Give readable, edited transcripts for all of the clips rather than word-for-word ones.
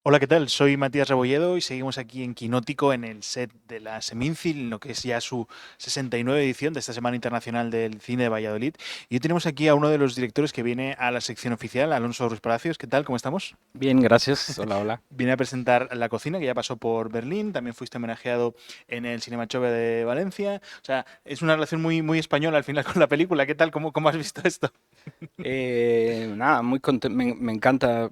Hola, ¿qué tal? Soy Matías Rebolledo y seguimos aquí en Quinótico en el set de la Seminci, en lo que es ya su 69 edición de esta Semana Internacional del Cine de Valladolid. Y hoy tenemos aquí a uno de los directores que viene a la sección oficial, Alonso Ruiz Palacios. ¿Qué tal? ¿Cómo estamos? Bien, gracias. Hola, hola. Viene a presentar La Cocina, que ya pasó por Berlín, también fuiste homenajeado en el Cinemachove de Valencia. O sea, es una relación muy española al final con la película. ¿Qué tal? ¿Cómo has visto esto? Nada, muy contento. Me encanta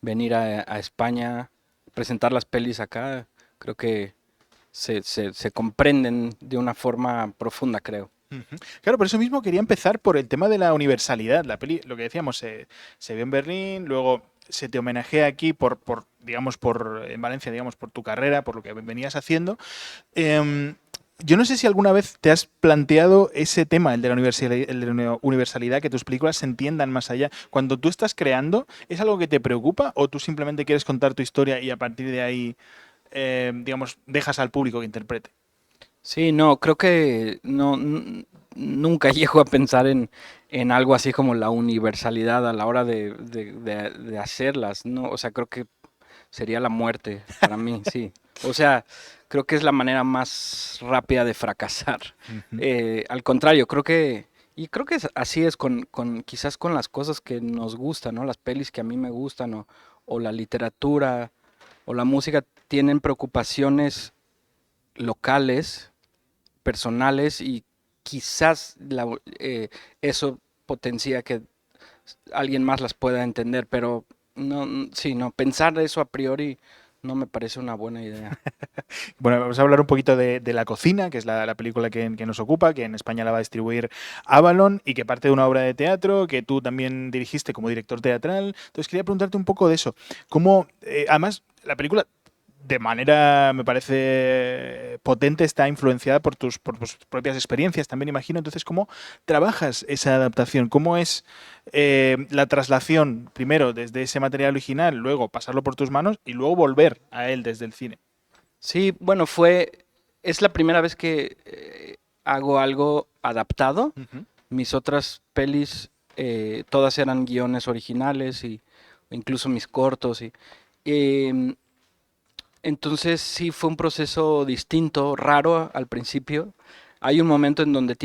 venir a España, presentar las pelis acá. Creo que se comprenden de una forma profunda, creo. Ujú. Claro, por eso mismo quería empezar por el tema de la universalidad. La peli, lo que decíamos, se vio en Berlín, luego se te homenajea aquí digamos, en Valencia, digamos, por tu carrera, por lo que venías haciendo. Em, yo no sé si alguna vez te has planteado ese tema, el de la universalidad, que tus películas se entiendan más allá. Cuando tú estás creando, ¿es algo que te preocupa o tú simplemente quieres contar tu historia y a partir de ahí, digamos, dejas al público que interprete? Sí, no, creo que nunca llego a pensar en algo así como la universalidad a la hora de hacerlas, ¿no? O sea, creo que sería la muerte para mí, sí. O sea, creo que es la manera más rápida de fracasar. Ujú. Al contrario, creo que así es quizás con las cosas que nos gustan, ¿no? Las pelis que a mí me gustan, o la literatura, o la música, tienen preocupaciones locales, personales, y quizás eso potencia que alguien más las pueda entender, pero no, sí, no, pensar eso a priori no me parece una buena idea. Bueno, vamos a hablar un poquito de La Cocina, que es la película que nos ocupa, que en España la va a distribuir Avalon y que parte de una obra de teatro que tú también dirigiste como director teatral. Entonces quería preguntarte un poco de eso. ¿Cómo, además, la película de manera, me parece, potente, está influenciada por tus propias experiencias, también imagino. Entonces, ¿cómo trabajas esa adaptación? ¿Cómo es la traslación, primero desde ese material original, luego pasarlo por tus manos y luego volver a él desde el cine? Sí, bueno, es la primera vez que hago algo adaptado. Ujú. Mis otras pelis, todas eran guiones originales y incluso mis cortos. Em, entonces sí fue un proceso distinto, raro al principio. Hay un momento en donde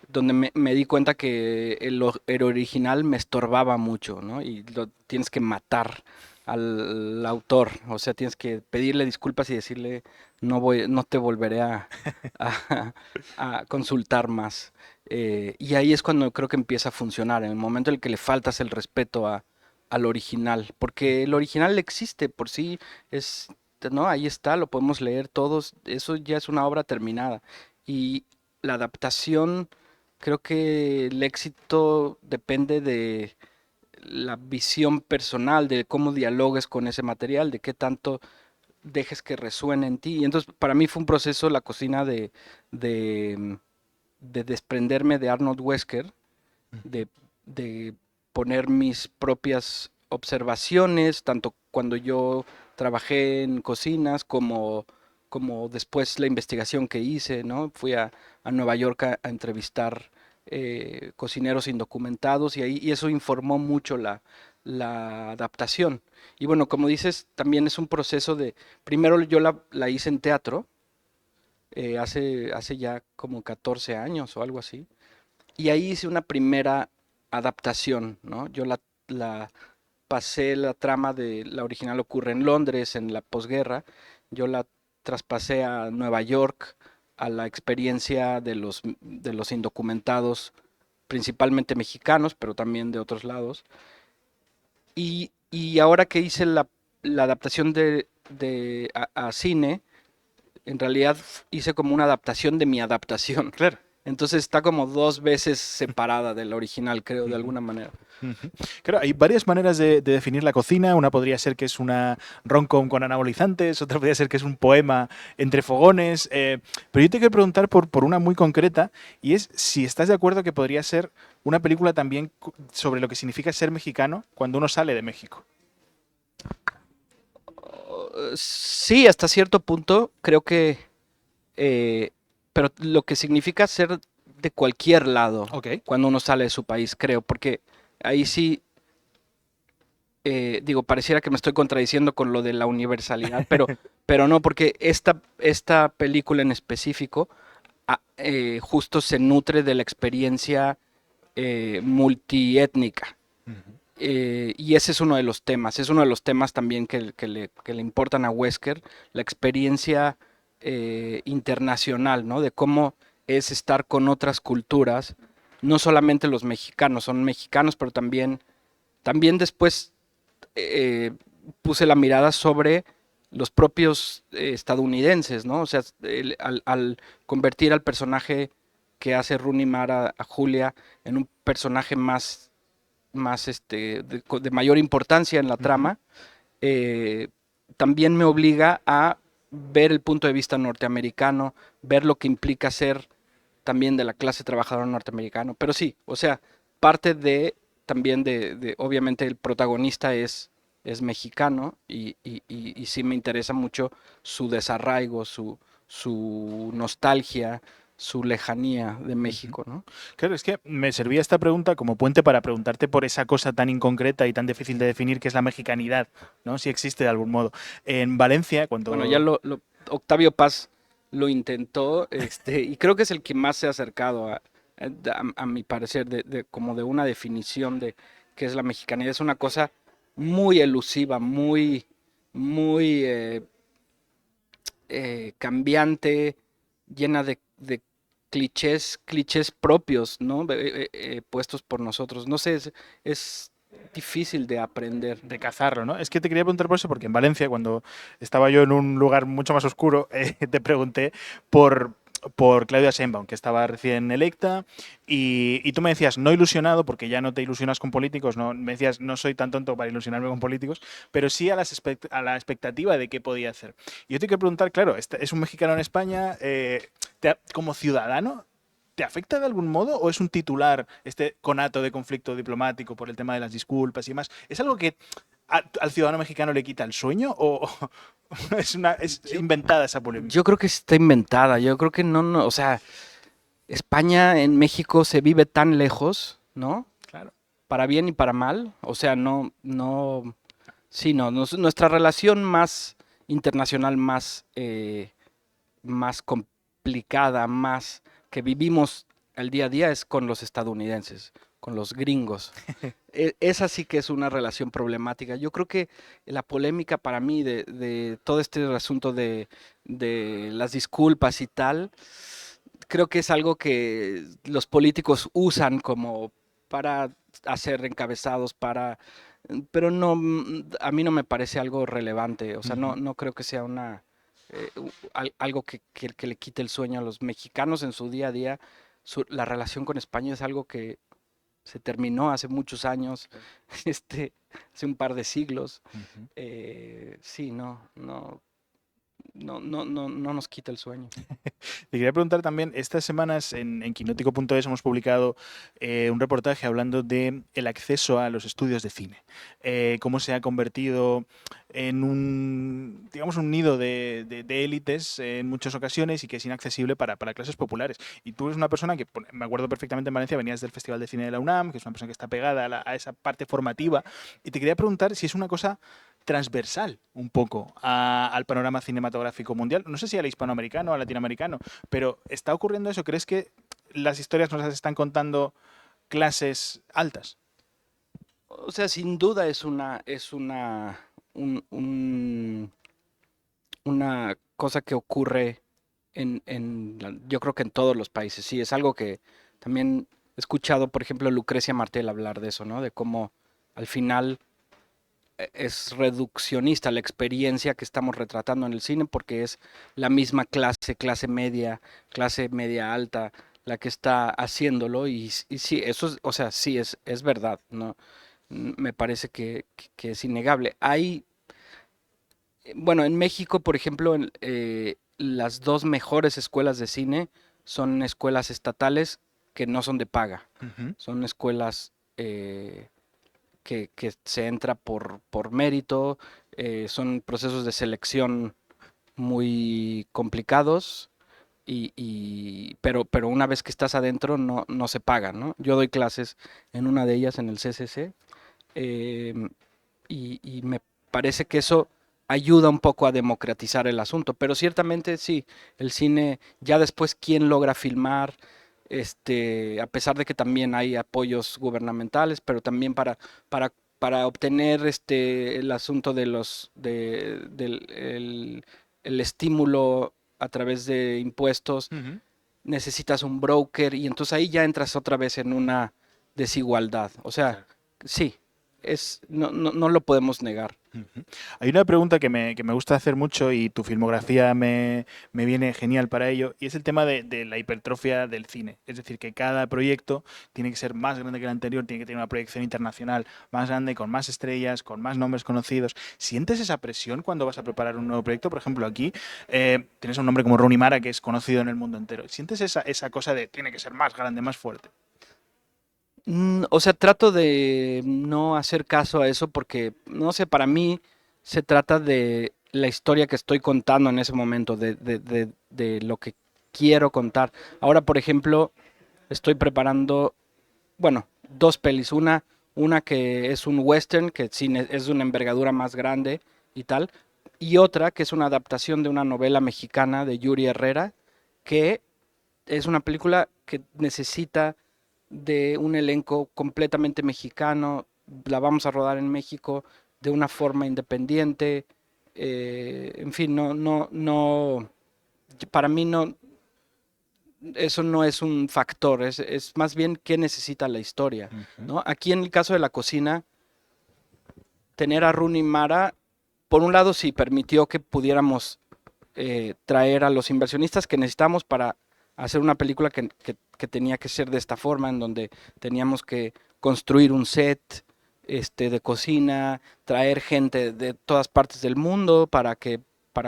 donde me di cuenta que el original me estorbaba mucho, ¿no? Y lo tienes que matar al autor, o sea, tienes que pedirle disculpas y decirle no te volveré a, a consultar más. Y ahí es cuando creo que empieza a funcionar, en el momento en el que le faltas el respeto al original, porque el original existe por sí, es, ¿no? Ahí está, lo podemos leer todos, eso ya es una obra terminada. Y la adaptación, creo que el éxito depende de la visión personal, de cómo dialogues con ese material, de qué tanto dejes que resuene en ti. Y entonces para mí fue un proceso la cocina de, de desprenderme de Arnold Wesker, de, de poner mis propias observaciones, tanto cuando yo trabajé en cocinas como después la investigación que hice, ¿no? Fui a Nueva York a entrevistar cocineros indocumentados y eso informó mucho la adaptación. Y bueno, como dices, también es un proceso primero yo la hice en teatro, hace ya como 14 años o algo así, y ahí hice una primera adaptación, ¿no? La pasé la trama de la original ocurre en Londres en la posguerra, yo la traspasé a Nueva York, a la experiencia de los indocumentados, principalmente mexicanos, pero también de otros lados. Y ahora que hice la adaptación a cine, en realidad hice como una adaptación de mi adaptación. Claro. Entonces está como dos veces separada del original, creo, de Ujú, alguna manera. ujú. Claro, hay varias maneras de definir la cocina. Una podría ser que es una rom-com con anabolizantes, otra podría ser que es un poema entre fogones. Pero yo te quiero preguntar por una muy concreta y es si estás de acuerdo que podría ser una película también sobre lo que significa ser mexicano cuando uno sale de México. Sí, hasta cierto punto, creo eh, pero lo que significa ser de cualquier lado Ok. cuando uno sale de su país, creo, porque ahí sí Digo, pareciera que me estoy contradiciendo con lo de la universalidad, pero no, porque esta película en específico justo se nutre de la experiencia multiétnica. Ujú. Y ese es uno de los temas, es uno de los temas también que le importan a Wesker, la experiencia internacional, ¿no? De cómo es estar con otras culturas, no solamente los mexicanos, son mexicanos, pero también después eh, puse la mirada sobre los propios estadounidenses, ¿no? O sea, al convertir al personaje que hace Rooney Mara a Julia en un personaje más de mayor importancia en la Ujú. trama, eh, también me obliga a ver el punto de vista norteamericano, ver lo que implica ser también de la clase trabajadora norteamericano. Pero sí, o sea, parte de también obviamente el protagonista es mexicano y sí me interesa mucho su desarraigo, su nostalgia, su lejanía de Ujú. México, ¿no? Claro, es que me servía esta pregunta como puente para preguntarte por esa cosa tan inconcreta y tan difícil de definir que es la mexicanidad, ¿no? Si existe de algún modo. En Valencia, Bueno, ya cuando... Octavio Paz lo intentó, y creo que es el que más se ha acercado a mi parecer, como de una definición de qué es la mexicanidad. Es una cosa muy elusiva, muy cambiante, llena de clichés propios, ¿no? Puestos por nosotros. No sé, es difícil de aprender. de cazarlo, ¿no? Es que te quería preguntar por eso, porque en Valencia, cuando estaba yo en un lugar mucho más oscuro, te pregunté por, por Claudia Sheinbaum, que estaba recién electa, y tú me decías, no ilusionado, porque ya no te ilusionas con políticos, no, me decías, no soy tan tonto para ilusionarme con políticos, pero sí a la expectativa de qué podía hacer. Y yo te quiero preguntar, claro, es un mexicano en España, como ciudadano, ¿te afecta de algún modo o es un titular este conato de conflicto diplomático por el tema de las disculpas y demás? ¿Es algo que al ciudadano mexicano le quita el sueño o es Yo, inventada esa yo polémica? creo que está inventada, yo creo que no, o sea, España en México se vive tan lejos, ¿no? Claro. Para bien y para mal, o sea, sí, no, nuestra relación más internacional, más complicada, más que vivimos el día a día es con los estadounidenses, con los gringos. Esa sí que es una relación problemática. Yo creo que la polémica para mí de todo este asunto de las disculpas y tal, creo que es algo que los políticos usan como para hacer encabezados, pero no, a mí no me parece algo relevante. O sea, Ujú. no creo que sea algo que le quite el sueño a los mexicanos en su día a día. La relación con España es algo que se terminó hace muchos años, este, hace un par de siglos. Ujú. Sí, no nos quita el sueño. Te quería preguntar también, estas semanas en quinótico.es hemos publicado un reportaje hablando de el acceso a los estudios de cine. Cómo se ha convertido en un, digamos, un nido de élites en muchas ocasiones y que es inaccesible para clases populares. Y tú eres una persona que, me acuerdo perfectamente en Valencia, venías del Festival de Cine de la UNAM, que es una persona que está pegada a esa parte formativa. Y te quería preguntar si es una cosa transversal un poco al panorama cinematográfico mundial. No sé si al hispanoamericano o al latinoamericano, pero ¿está ocurriendo eso? ¿Crees que las historias nos las están contando clases altas? O sea, sin duda una cosa que ocurre yo creo que en todos los países. Sí, es algo que también he escuchado, por ejemplo, Lucrecia Martel hablar de eso, ¿no? De cómo al final es reduccionista la experiencia que estamos retratando en el cine porque es la misma clase media alta, la que está haciéndolo y sí, eso es, o sea, sí es verdad, ¿no? Me parece que es innegable. Bueno, en México, por ejemplo, las dos mejores escuelas de cine son escuelas estatales que no son de paga. Ujú. Son escuelas que se entra por mérito, son procesos de selección muy complicados, pero una vez que estás adentro no se pagan, ¿no? Yo doy clases en una de ellas, en el CCC, y me parece que eso ayuda un poco a democratizar el asunto, pero ciertamente sí, el cine, ya después quién logra filmar, a pesar de que también hay apoyos gubernamentales, pero también para obtener el asunto de el estímulo a través de impuestos, Ujú. necesitas un broker y entonces ahí ya entras otra vez en una desigualdad. O sea, Claro. sí, no lo podemos negar. Ujú. Hay una pregunta que me gusta hacer mucho y tu filmografía me viene genial para ello, y es el tema de la hipertrofia del cine. Es decir, que cada proyecto tiene que ser más grande que el anterior, tiene que tener una proyección internacional más grande, con más estrellas, con más nombres conocidos. ¿Sientes esa presión cuando vas a preparar un nuevo proyecto? Por ejemplo, aquí tienes un nombre como Rooney Mara, que es conocido en el mundo entero. ¿Sientes esa cosa de tiene que ser más grande, más fuerte? O sea, trato de no hacer caso a eso porque, no sé, para mí se trata de la historia que estoy contando en ese momento, de lo que quiero contar. Ahora, por ejemplo, estoy preparando, bueno, dos pelis. Una que es un western, que sí es de una envergadura más grande y tal, y otra que es una adaptación de una novela mexicana de Yuri Herrera, que es una película que necesita de un elenco completamente mexicano. La vamos a rodar en México de una forma independiente. En fin, para mí no, eso no es un factor, es más bien qué necesita la historia, Ujú. ¿no? Aquí en el caso de la cocina, tener a Rooney Mara, por un lado sí permitió que pudiéramos traer a los inversionistas que necesitamos para hacer una película que tenía que ser de esta forma, en donde teníamos que construir un set de cocina, traer gente de todas partes del mundo para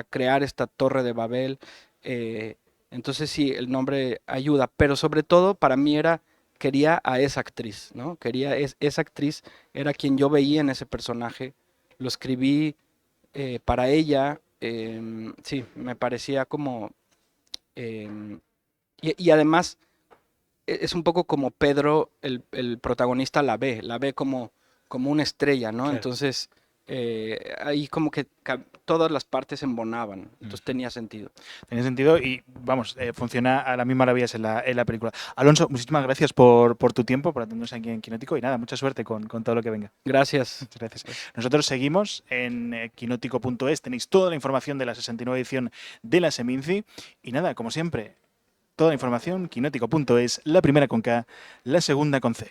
crear esta torre de Babel. eh, entonces sí, el nombre ayuda, pero sobre todo para mí quería a esa actriz, ¿no? Esa actriz era quien yo veía en ese personaje, lo escribí para ella, sí, me parecía como... em, y además es un poco como Pedro, el protagonista la ve como una estrella, ¿no? Claro. Entonces, ahí como que todas las partes embonaban, entonces Ujú. tenía sentido. Tiene sentido y, vamos, funciona a las mil maravillas en la película. Alonso, muchísimas gracias por tu tiempo, por atendernos aquí en Quinótico y nada, mucha suerte con todo lo que venga. Gracias. Muchas gracias. Nosotros seguimos en quinótico.es, tenéis toda la información de la 69 edición de la Seminci y nada, como siempre, toda la información, quinótico.es, la primera con K, la segunda con C.